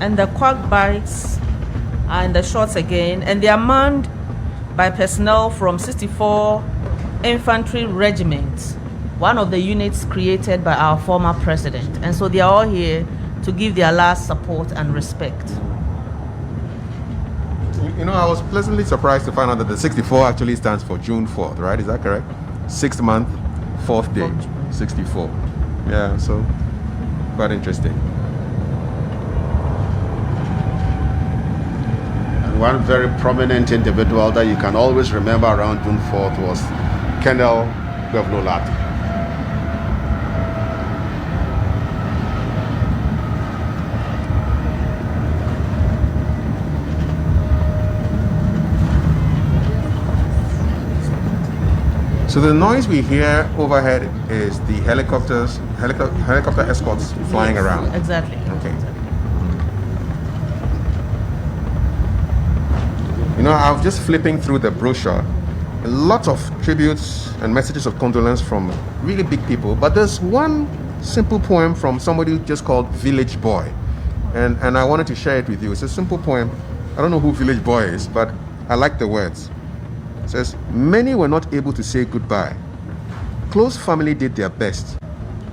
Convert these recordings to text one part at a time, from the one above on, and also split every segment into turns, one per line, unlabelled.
And the quack bikes are in the shots again, and they are manned by personnel from 64 Infantry Regiment, one of the units created by our former president. And so they are all here to give their last support and respect.
You know, I was pleasantly surprised to find out that the 64 actually stands for June 4th, right? Is that correct? 6th month, 4th day, 64. Yeah, so quite interesting.
And one very prominent individual that you can always remember around June 4th was Colonel Gwevnolat.
So the noise we hear overhead is the helicopter escorts flying around.
Exactly.
Okay. You know, I was just flipping through the brochure. A lot of tributes and messages of condolence from really big people, but there's one simple poem from somebody just called Village Boy, and I wanted to share it with you. It's a simple poem. I don't know who Village Boy is, but I like the words. It says, many were not able to say goodbye. Close family did their best,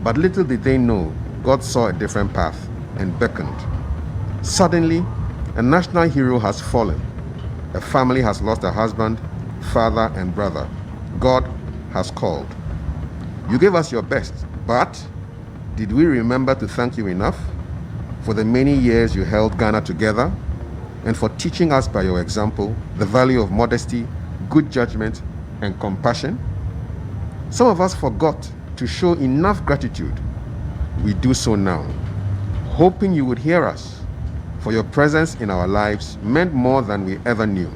but little did they know God saw a different path and beckoned. Suddenly, a national hero has fallen. A family has lost a husband, father, and brother. God has called. You gave us your best, but did we remember to thank you enough for the many years you held Ghana together and for teaching us by your example the value of modesty, good judgment, and compassion? Some of us forgot to show enough gratitude. We do so now, hoping you would hear us, for your presence in our lives meant more than we ever knew.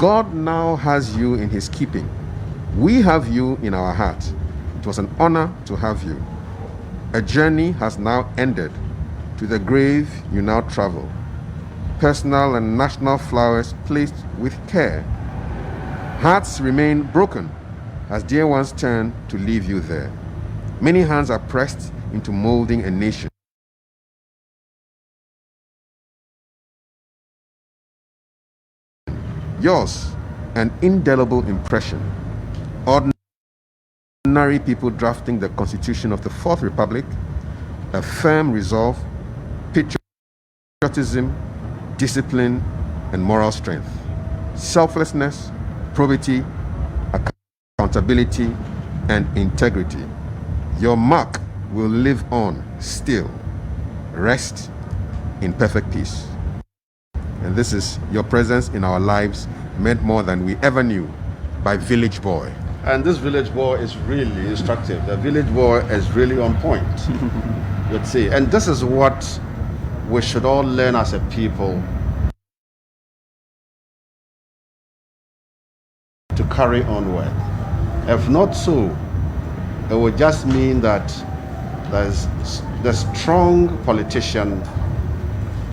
God now has you in his keeping. We have you in our heart. It was an honor to have you. A journey has now ended. To the grave you now travel. Personal and national flowers placed with care. Hearts remain broken as dear ones turn to leave you there. Many hands are pressed into molding a nation. Yours, an indelible impression. Ordinary people drafting the Constitution of the Fourth Republic, a firm resolve, patriotism, discipline, and moral strength, selflessness, probity, accountability, and integrity. Your mark will live on still. Rest in perfect peace. And this is your presence in our lives meant more than we ever knew, by Village Boy.
And this Village Boy is really instructive. The Village Boy is really on point. Let's see. And this is what we should all learn as a people to carry on with. If not so, it would just mean that the strong politician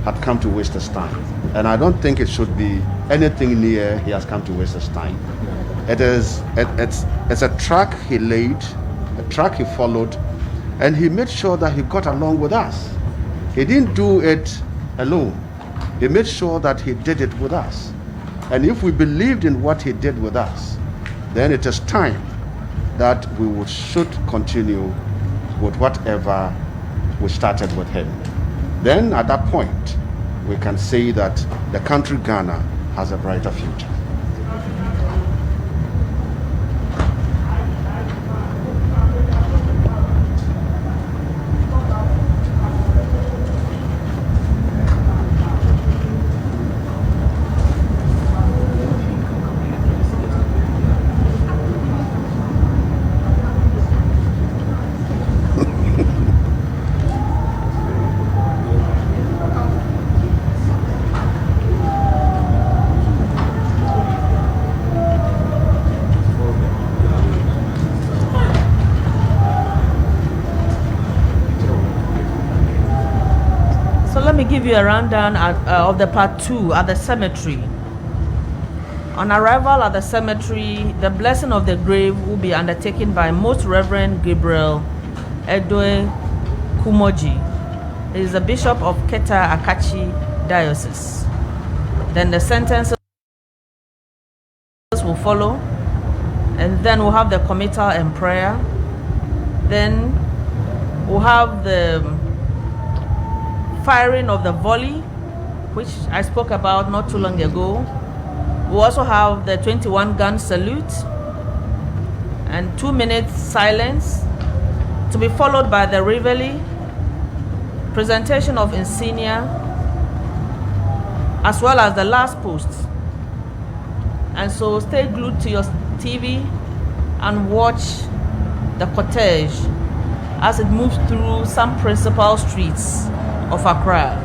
had come to waste his time. And I don't think it should be anything near he has come to waste his time. It's a track he laid, a track he followed, and he made sure that he got along with us. He didn't do it alone. He made sure that he did it with us. And if we believed in what he did with us, then it is time that we should continue with whatever we started with him. Then at that point, we can say that the country Ghana has a brighter future.
Let me give you a rundown of the part 2 at the cemetery. On arrival at the cemetery, the blessing of the grave will be undertaken by Most Reverend Gabriel Edoe Kumoji. He is the Bishop of Keta Akachi Diocese. Then the sentences will follow, and then we'll have the committal and prayer. Then we'll have the firing of the volley, which I spoke about not too long ago. We'll also have the 21-gun salute and 2 minutes silence, to be followed by the reveille, presentation of insignia, as well as the last post. And so stay glued to your TV and watch the cortege as it moves through some principal streets of Accra.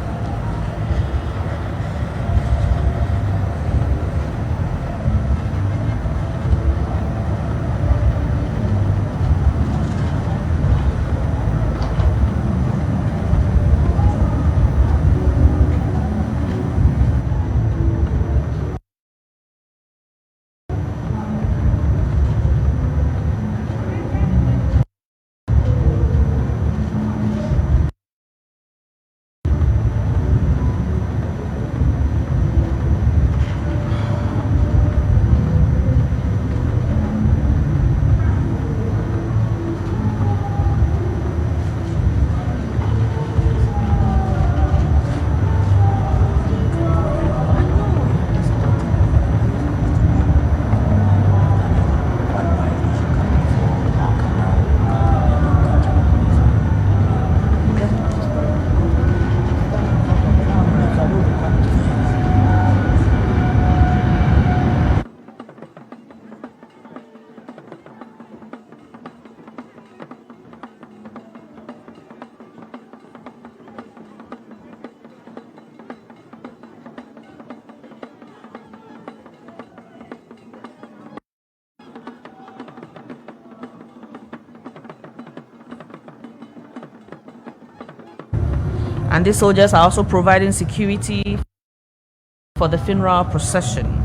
And these soldiers are also providing security for the funeral procession.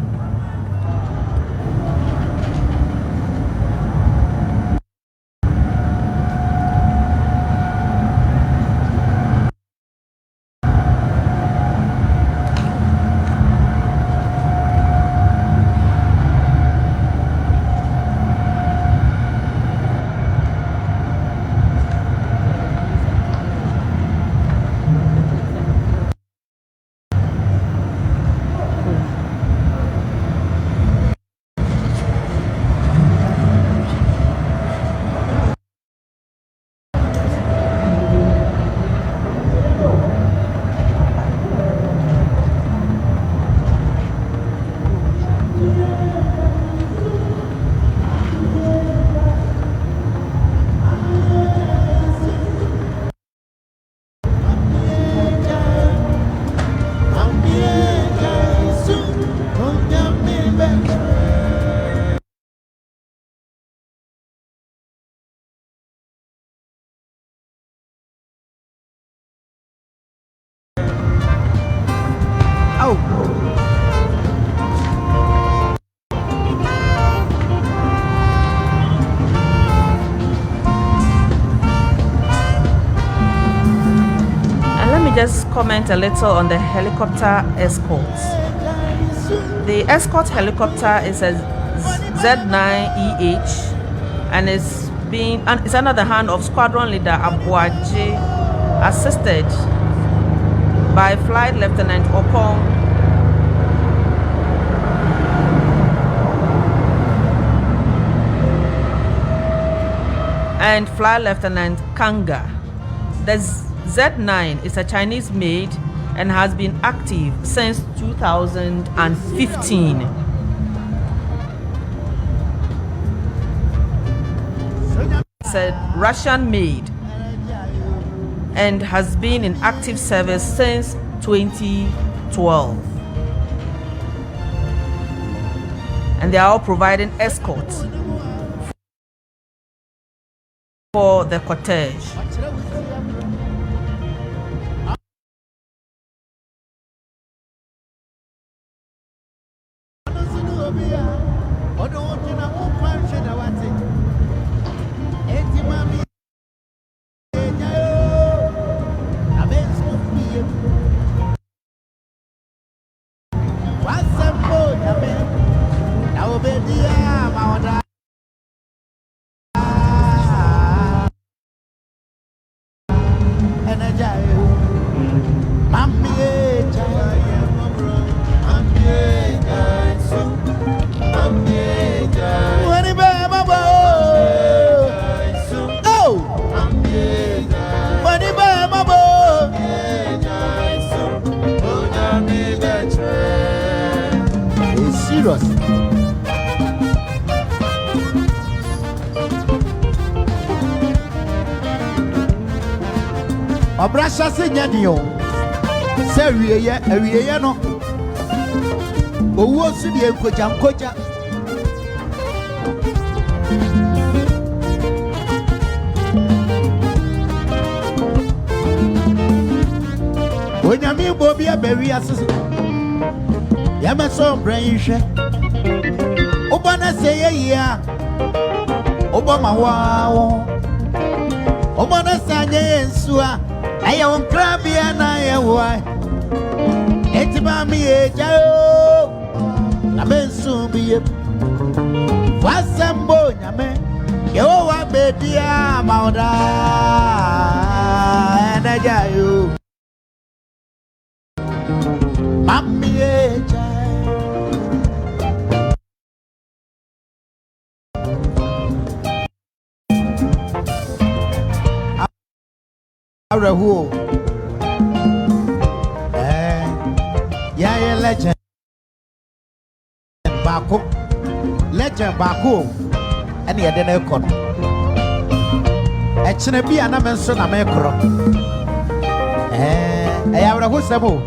Just comment a little on the helicopter escorts. The escort helicopter is a Z9EH and it's under the hand of Squadron Leader Abuaje, assisted by Flight Lieutenant Opong and Flight Lieutenant Kanga. The Z9 is a Chinese made and has been active since 2015. It's a Russian made and has been in active service since 2012. And they are all providing escort for the cortege.
Obrasha senyadio se wieye no owo su die nkoja onyame bobi abawi asese ya meso brain hwe obana se yeyia obama wawo obana sanye ensua aya won krabia na ya wa etima mi ejao na bensu biye wasambo nyame yo wa bedia mauda na jayo mami ejao Rahu yeah legend Baku and the other con a chinabi and a menson a macro I have a whoosable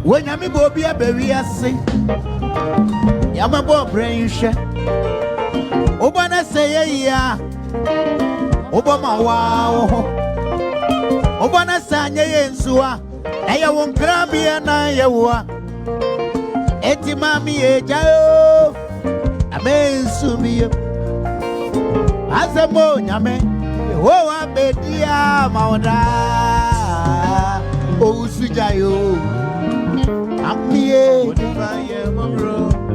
when I'm go be a baby, I say, Yamabo brain share. Obana say, yeah, Obama wow, Obana Sanya and Sua, I won't grab you and I yawa. Eti mami ejao, I may soon be as a moon, oh, I bet ya, Mauna, oh, Sujayo. Amie,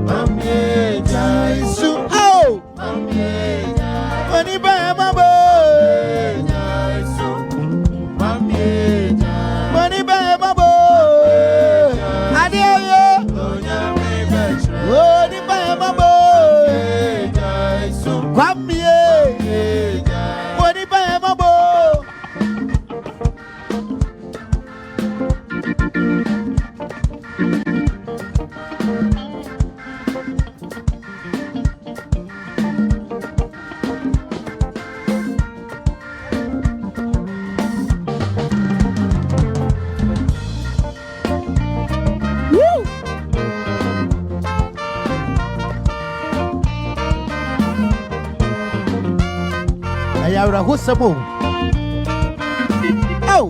Amie, Jaisu, oh, Amie, Oniba, Mabo, Jaisu, Amie, Oniba, Mabo, Adio, Oniba, Mabo, Jaisu, Kwamie, Oniba, Mabo. Whoosamo. Oh,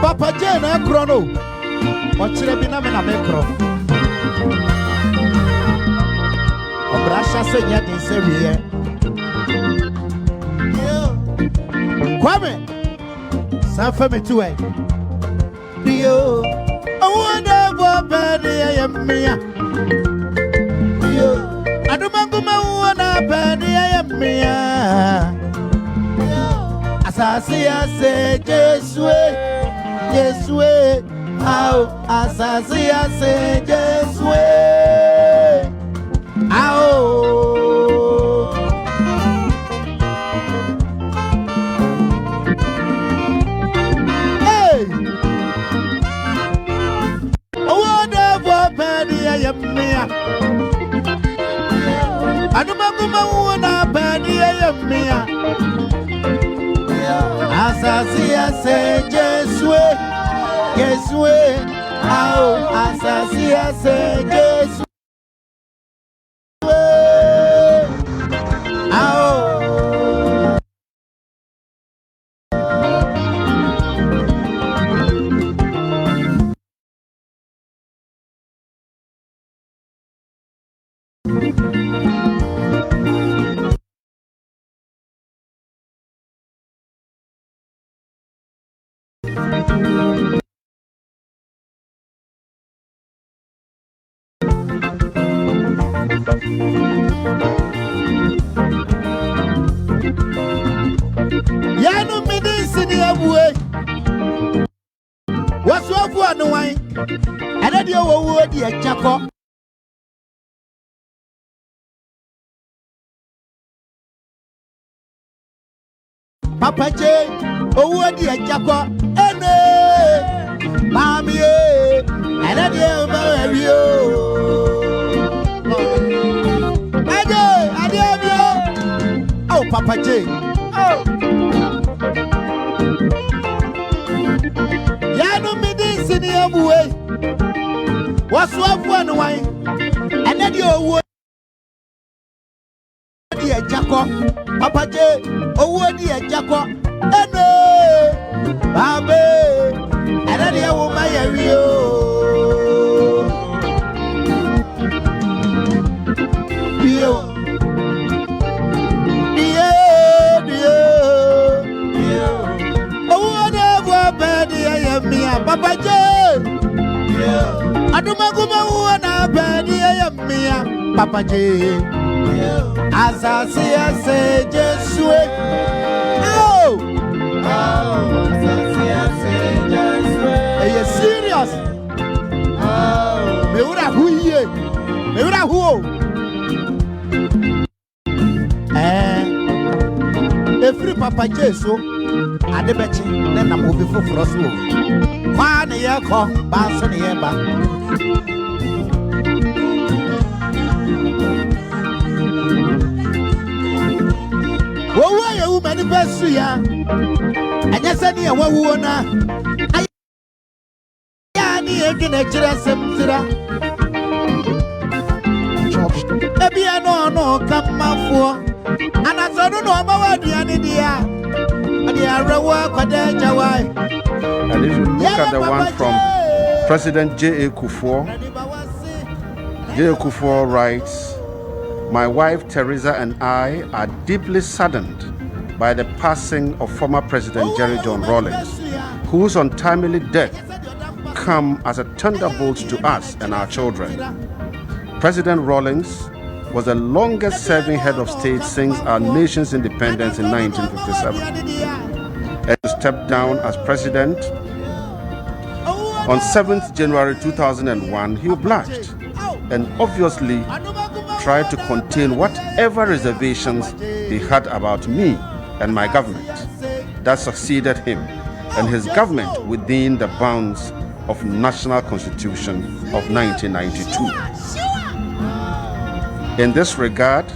Papa Jane, Chrono. What should have been a macro? Obrasha said, yet in Serbia. Kwame, some family to it. Dio, I wonder what bad I am. Dio, I don't remember my one bad I am. Asasi ase Jesue, Jesue, ao asasi ase Jesue, ao. Hey, whatever penny I am near. I don't remember one penny I am near. Asasi ase Jesue, Jesue, ao asasi ase Jesue. Yano Midis in the way. What's your one away? And then you were the Jacob. Papa J, oh, dear Jacob, and Mammy, and I dear you. Oh, Papa J, oh, Yano Midis in the way. What's one away? And then you were. Dear Jacob, Papa J, oh, dear Jacob, and Babe, and I dear woman, you. Oh, whatever, baby, I am me, Papa J. I do my good one, baby, I am me, Papa J. As I say, just wait. Oh, as I say, just wait. Are you serious? Oh, me would have who ye? Me would have who? Every Papa Jesu, I debate, then I'm moving for us. One year, come, Banson, Yeba. Oh, why you manifest ya? And yes, I need a woman. I need a natural semtira. Maybe I no come out for. And I don't know about the idea. And if
you look at the one from President J.A. Kufuor, J.A. Kufuor writes, "My wife Teresa and I are deeply saddened by the passing of former President Jerry John Rawlings, whose untimely death come as a thunderbolt to us and our children. President Rawlings was the longest serving head of state since our nation's independence in 1957. And he stepped down as president on 7th January 2001. He obliged and obviously tried to contain whatever reservations he had about me and my government. That succeeded him and his government within the bounds of National Constitution of 1992. In this regard,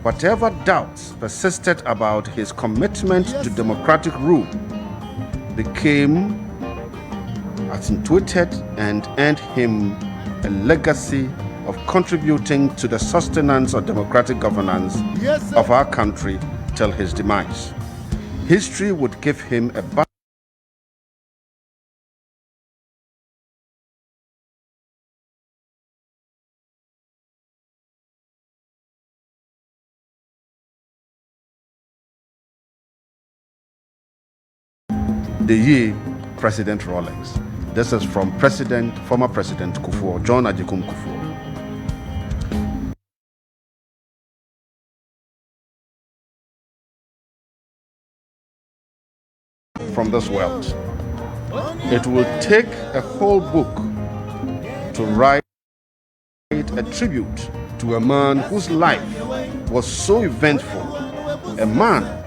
whatever doubts persisted about his commitment to democratic rule became accentuated and earned him a legacy of contributing to the sustenance of democratic governance of our country till his demise. History would give him a the year President Rawlings. This is from former President Kufuor, John Agyekum Kufuor. From this world. It will take a whole book to write a tribute to a man whose life was so eventful, a man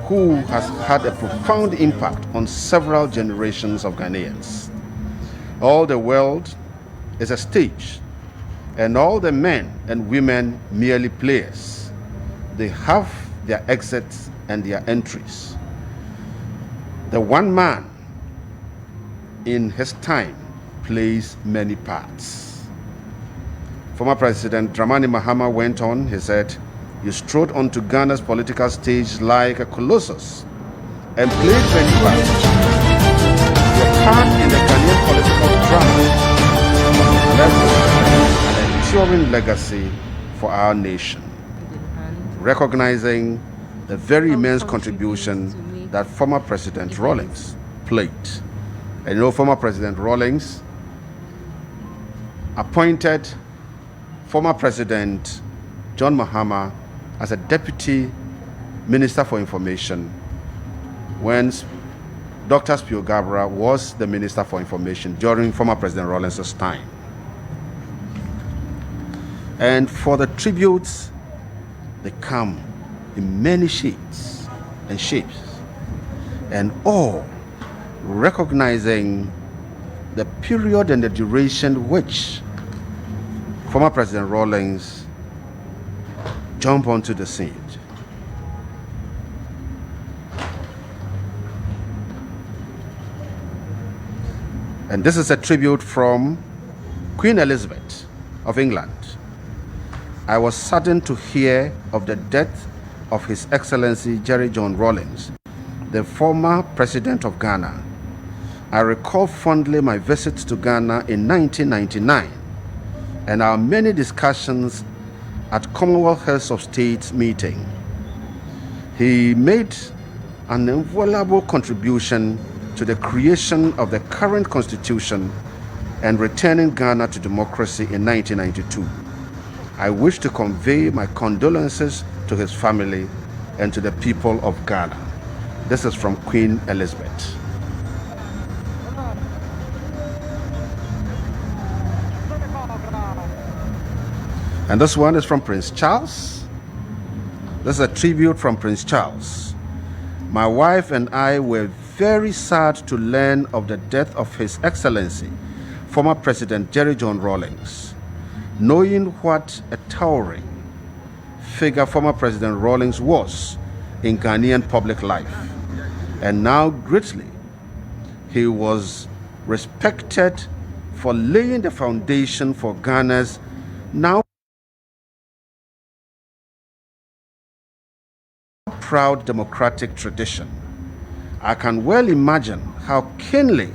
who has had a profound impact on several generations of Ghanaians. All the world is a stage, and all the men and women merely players. They have their exits and their entries. The one man in his time plays many parts. Former President Dramani Mahama went on, he said, "You strode onto Ghana's political stage like a colossus and played many parts. Your part in the Ghanaian political drama left an enduring legacy for our nation, recognizing the very immense contribution that former President Rawlings played And you know, former President Rawlings appointed former President John Mahama as a Deputy Minister for Information when Dr. Spio Gabra was the Minister for Information during former President Rawlings' time. And for the tributes, they come in many shades and shapes, and all recognizing the period and the duration which former President Rawlings jumped onto the scene. And this is a tribute from Queen Elizabeth of England. I was saddened to hear of the death of His Excellency Jerry John Rawlings, the former President of Ghana. I recall fondly my visit to Ghana in 1999 and our many discussions at Commonwealth Heads of State meeting. He made an invaluable contribution to the creation of the current constitution and returning Ghana to democracy in 1992. I wish to convey my condolences to his family and to the people of Ghana. This is from Queen Elizabeth. And this one is from Prince Charles. This is a tribute from Prince Charles. My wife and I were very sad to learn of the death of His Excellency, former President Jerry John Rawlings. Knowing what a towering figure former President Rawlings was in Ghanaian public life, and now greatly he was respected for laying the foundation for Ghana's now proud democratic tradition. I can well imagine how keenly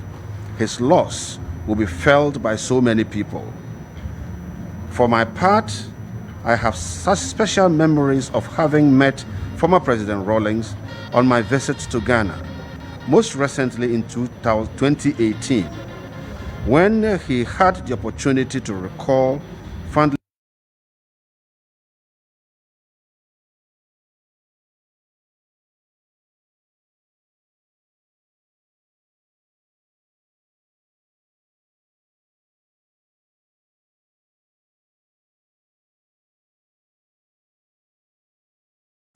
his loss will be felt by so many people. For my part, I have such special memories of having met former President Rawlings on my visits to Ghana, most recently in 2018, when he had the opportunity to recall fondly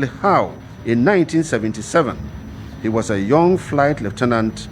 how in 1977 he was a young flight lieutenant